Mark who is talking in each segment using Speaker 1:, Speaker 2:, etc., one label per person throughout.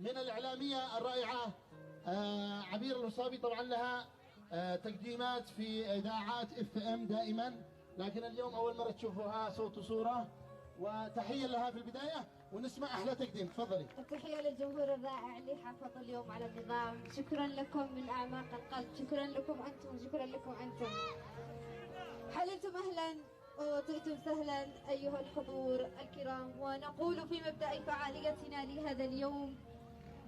Speaker 1: من الإعلامية الرائعة عبير الوصابي. طبعا لها تقديمات في إذاعات FM دائما، لكن اليوم أول مرة تشوفوها صوت وصورة. وتحية لها في البداية، ونسمع أحلى تقديم. تفضلي.
Speaker 2: التحية للجمهور الرائع اللي حافظ اليوم على النظام. شكرا لكم من أعماق القلب. شكرا لكم أنتم، شكرا لكم أنتم. حللتم أهلا وطئتم سهلا أيها الحضور الكرام. ونقول في مبدأ فعاليتنا لهذا اليوم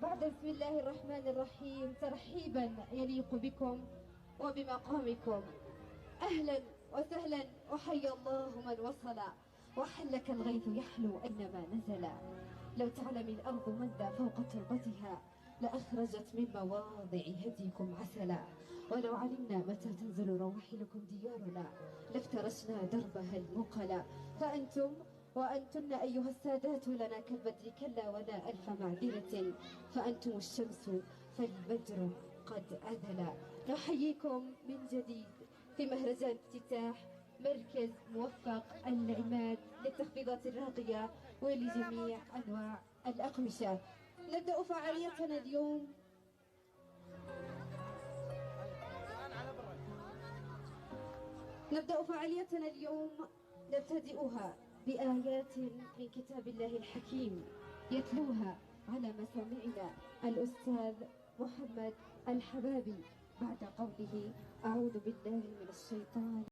Speaker 2: بعد بسم الله الرحمن الرحيم ترحيبا يليق بكم وبمقامكم. أهلا وسهلا وحيا الله من وصل، وحلك الغيث يحلو أينما نزل. لو تعلم الأرض مدى فوق تربتها لأخرجت من مواضع هديكم عسلا. ولو علمنا متى تنزل رواحلكم ديارنا لافترشنا دربها المقلا. فأنتم وأنتن أيها السادات لنا كالبدر كلا ولا ألف معذرة. فأنتم الشمس فالبدر قد أذل. نحييكم من جديد في مهرجان افتتاح مركز موفق العماد للتخفيضات الراقية ولجميع أنواع الأقمشة. نبدأ فعاليتنا اليوم نبتدئها بآيات من كتاب الله الحكيم يتلوها على مسامعنا الأستاذ محمد الحبابي بعد قوله: أعوذ بالله من الشيطان